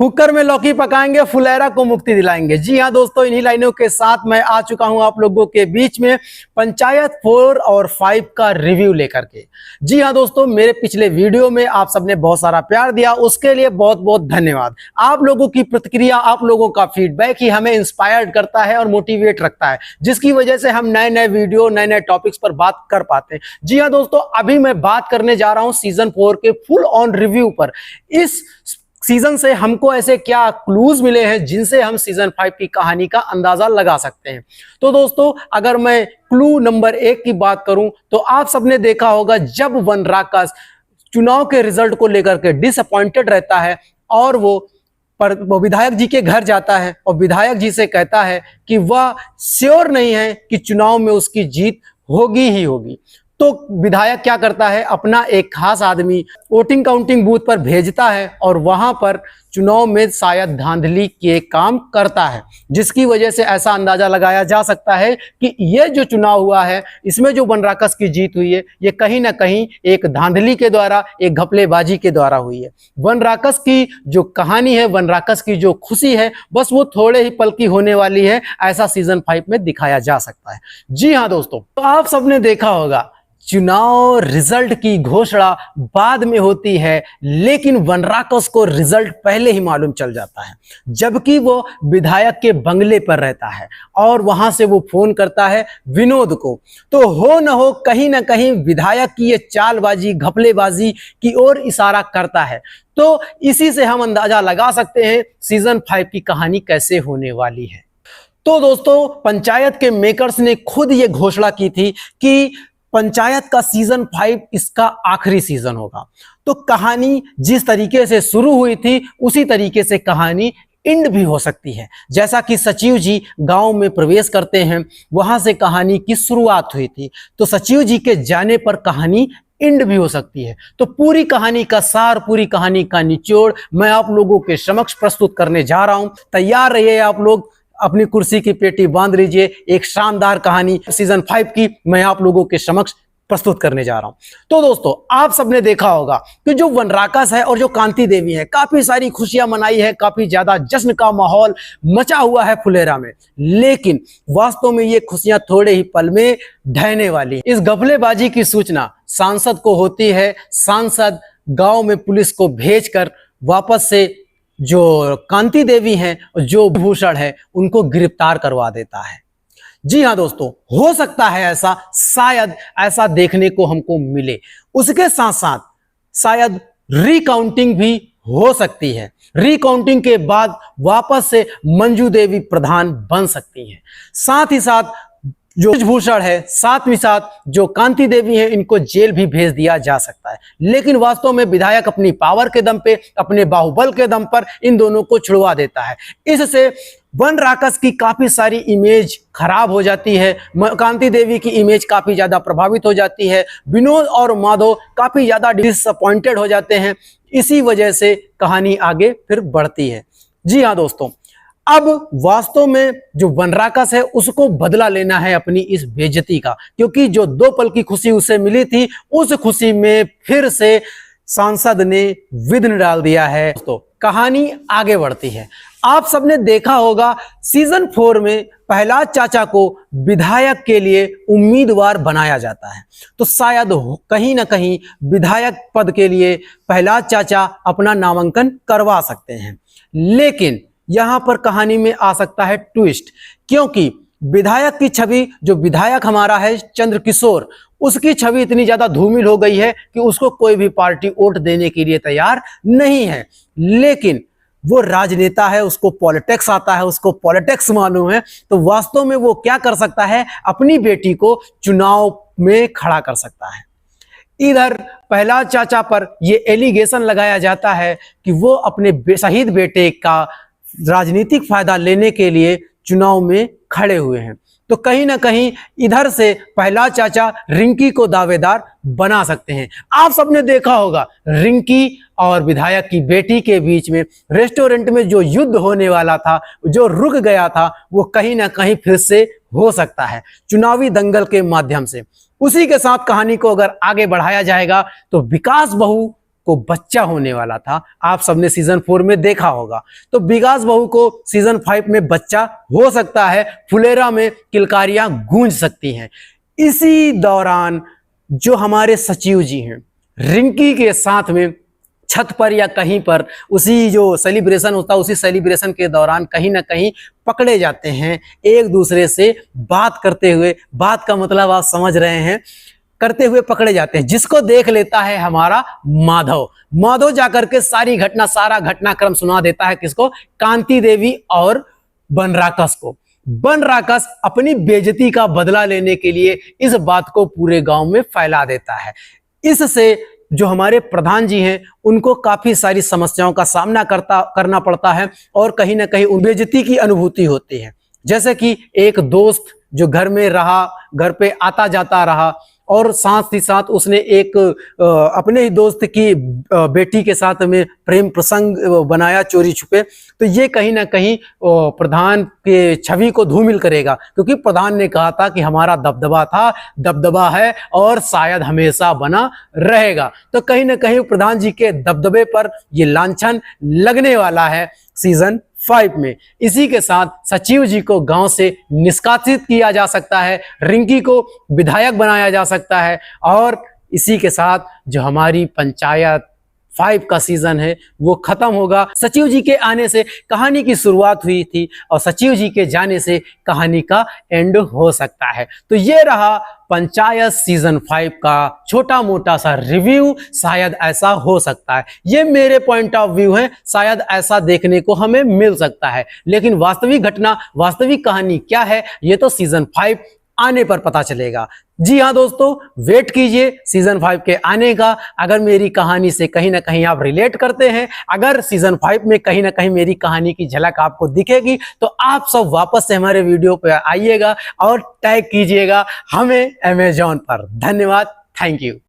Cooker में लौकी पकाएंगे, फुलेरा को मुक्ति दिलाएंगे। जी हाँ दोस्तों, इन्हीं लाइनों के साथ मैं आ चुका हूं आप लोगों के बीच में पंचायत 4 और 5 का रिव्यू लेकर के। जी हाँ दोस्तों, मेरे पिछले वीडियो में आप सबने बहुत सारा प्यार दिया, उसके लिए बहुत बहुत धन्यवाद। आप लोगों की प्रतिक्रिया, आप लोगों का फीडबैक ही हमें इंस्पायर्ड करता है और मोटिवेट रखता है, जिसकी वजह से हम नए नए वीडियो, नए नए टॉपिक्स पर बात कर पाते हैं। जी हाँ दोस्तों, अभी मैं बात करने जा रहा हूं सीजन 4 के फुल ऑन रिव्यू पर। इस सीजन से हमको ऐसे क्या क्लूज मिले हैं जिनसे हम सीजन 5 की कहानी का अंदाजा लगा सकते हैं। तो दोस्तों, अगर मैं क्लू नंबर 1 की बात करूं तो आप सबने देखा होगा, जब वन राकस चुनाव के रिजल्ट को लेकर के डिसअपॉइंटेड रहता है और वो विधायक जी के घर जाता है और विधायक जी से कहता है कि वह श्योर नहीं है कि चुनाव में उसकी जीत होगी ही होगी। तो विधायक क्या करता है, अपना एक खास आदमी वोटिंग काउंटिंग बूथ पर भेजता है और वहां पर चुनाव में शायद धांधली के काम करता है, जिसकी वजह से ऐसा अंदाजा लगाया जा सकता है कि ये जो चुनाव हुआ है, इसमें जो वन राकस की जीत हुई है, ये कहीं ना कहीं एक धांधली के द्वारा, एक घपलेबाजी के द्वारा हुई है। वन राकस की जो कहानी है, वन राकस की जो खुशी है, बस वो थोड़े ही पल की होने वाली है, ऐसा सीजन 5 में दिखाया जा सकता है। जी हाँ दोस्तों, तो आप सबने देखा होगा, चुनाव रिजल्ट की घोषणा बाद में होती है, लेकिन वन राकस को रिजल्ट पहले ही मालूम चल जाता है, जबकि वो विधायक के बंगले पर रहता है और वहां से वो फोन करता है विनोद को। तो हो न हो, कहीं ना कहीं विधायक की ये चालबाजी, घपलेबाजी की ओर इशारा करता है। तो इसी से हम अंदाजा लगा सकते हैं सीजन 5 की कहानी कैसे होने वाली है। तो दोस्तों, पंचायत के मेकर्स ने खुद ये घोषणा की थी कि पंचायत का सीजन 5 इसका आखिरी सीजन होगा। तो कहानी जिस तरीके से शुरू हुई थी, उसी तरीके से कहानी एंड भी हो सकती है। जैसा कि सचिव जी गांव में प्रवेश करते हैं, वहां से कहानी की शुरुआत हुई थी, तो सचिव जी के जाने पर कहानी एंड भी हो सकती है। तो पूरी कहानी का सार, पूरी कहानी का निचोड़ मैं आप लोगों के समक्ष प्रस्तुत करने जा रहा हूं। तैयार रहिए आप लोग, अपनी कुर्सी की पेटी बांध लीजिए। एक शानदार कहानी सीजन 5 की मैं आप लोगों के समक्ष प्रस्तुत करने जा रहा हूं। तो दोस्तों, आप सबने देखा होगा कि जो वन राकस है और जो कांति देवी है, काफी सारी खुशियां मनाई है, काफी ज्यादा जश्न का माहौल मचा हुआ है फुलेरा में, लेकिन वास्तव में ये खुशियां थोड़े ही पल में ढहने वाली। इस घपलेबाजी की सूचना सांसद को होती है। सांसद गांव में पुलिस को भेजकर वापस से जो कांति देवी हैं, जो भूषण है, उनको गिरफ्तार करवा देता है। जी हाँ दोस्तों, हो सकता है ऐसा, शायद ऐसा देखने को हमको मिले। उसके साथ साथ शायद रिकाउंटिंग भी हो सकती है। रिकाउंटिंग के बाद वापस से मंजू देवी प्रधान बन सकती हैं। साथ ही साथ जो भूषण है, साथ ही साथ जो कांति देवी है, इनको जेल भी भेज दिया जा सकता है। लेकिन वास्तव में विधायक अपनी पावर के दम पे, अपने बाहुबल के दम पर इन दोनों को छुड़वा देता है। इससे वन राकस की काफी सारी इमेज खराब हो जाती है, कांति देवी की इमेज काफी ज्यादा प्रभावित हो जाती है, विनोद और माधव काफी ज्यादा डिसअपॉइंटेड हो जाते हैं। इसी वजह से कहानी आगे फिर बढ़ती है। जी हाँ दोस्तों, अब वास्तव में जो वन राकस है, उसको बदला लेना है अपनी इस बेइज्जती का, क्योंकि जो 2 पल की खुशी उसे मिली थी, उस खुशी में फिर से सांसद ने विघ्न डाल दिया है। दोस्तों, कहानी आगे बढ़ती है। आप सबने देखा होगा, सीजन 4 में प्रहलाद चाचा को विधायक के लिए उम्मीदवार बनाया जाता है। तो शायद कहीं ना कहीं विधायक पद के लिए प्रहलाद चाचा अपना नामांकन करवा सकते हैं। लेकिन यहां पर कहानी में आ सकता है ट्विस्ट, क्योंकि विधायक की छवि, जो विधायक हमारा है चंद्रकिशोर, उसकी छवि इतनी ज्यादा धूमिल हो गई है कि उसको कोई भी पार्टी वोट देने के लिए तैयार नहीं है। लेकिन वो राजनेता है, उसको पॉलिटिक्स आता है, उसको पॉलिटिक्स मालूम है। तो वास्तव में वो क्या कर सकता है, अपनी बेटी को चुनाव में खड़ा कर सकता है। इधर प्रहलाद चाचा पर ये एलिगेशन लगाया जाता है कि वो अपने शहीद बेटे का राजनीतिक फायदा लेने के लिए चुनाव में खड़े हुए हैं। तो कहीं ना कहीं इधर से प्रहलाद चाचा रिंकी को दावेदार बना सकते हैं। आप सबने देखा होगा, रिंकी और विधायक की बेटी के बीच में रेस्टोरेंट में जो युद्ध होने वाला था, जो रुक गया था, वो कहीं ना कहीं फिर से हो सकता है चुनावी दंगल के माध्यम से। उसी के साथ कहानी को अगर आगे बढ़ाया जाएगा तो विकास बहू को बच्चा होने वाला था। आप सबने सीजन 4 में देखा होगा। तो बिगास बहू को सीजन 5 में बच्चा हो सकता है, फुलेरा में किलकारियां गूंज सकती हैं। इसी दौरान जो हमारे सचिव जी हैं, रिंकी के साथ में छत पर या कहीं पर उसी जो सेलिब्रेशन होता है, उसी सेलिब्रेशन के दौरान कहीं ना कहीं पकड़े जाते हैं एक दूसरे से बात करते हुए। बात का मतलब आप समझ रहे हैं, करते हुए पकड़े जाते हैं, जिसको देख लेता है हमारा माधव। माधव जाकर के सारा घटनाक्रम सुना देता है किसको? कांति देवी और बनराकस को। बनराकस अपनी बेइज्जती का बदला लेने के लिए इस बात को पूरे गांव में फैला देता है। इससे जो हमारे प्रधान जी हैं उनको काफी सारी समस्याओं का सामना करना पड़ता है और कहीं ना कहीं उन बेइज्जती की अनुभूति होती है। जैसे कि एक दोस्त जो घर में रहा, घर पे आता जाता रहा और साथ ही साथ उसने एक अपने ही दोस्त की बेटी के साथ में प्रेम प्रसंग बनाया चोरी छुपे। तो ये कहीं ना कहीं प्रधान के छवि को धूमिल करेगा, क्योंकि प्रधान ने कहा था कि हमारा दबदबा था, दबदबा है और शायद हमेशा बना रहेगा। तो कहीं ना कहीं प्रधान जी के दबदबे पर ये लांछन लगने वाला है सीजन 5 में। इसी के साथ सचिव जी को गांव से निष्कासित किया जा सकता है, रिंकी को विधायक बनाया जा सकता है और इसी के साथ जो हमारी पंचायत 5 का सीजन है वो खत्म होगा। सचिव जी के आने से कहानी की शुरुआत हुई थी और सचिव जी के जाने से कहानी का एंड हो सकता है। तो ये रहा पंचायत सीजन 5 का छोटा मोटा सा रिव्यू। शायद ऐसा हो सकता है, ये मेरे पॉइंट ऑफ व्यू है, शायद ऐसा देखने को हमें मिल सकता है। लेकिन वास्तविक घटना, वास्तविक कहानी क्या है, ये तो सीजन 5 आने पर पता चलेगा। जी हाँ दोस्तों, वेट कीजिए सीजन 5 के आने का। अगर मेरी कहानी से कहीं ना कहीं आप रिलेट करते हैं, अगर सीजन 5 में कहीं ना कहीं मेरी कहानी की झलक आपको दिखेगी, तो आप सब वापस से हमारे वीडियो पर आइएगा और टैग कीजिएगा हमें अमेजॉन पर। धन्यवाद, थैंक यू।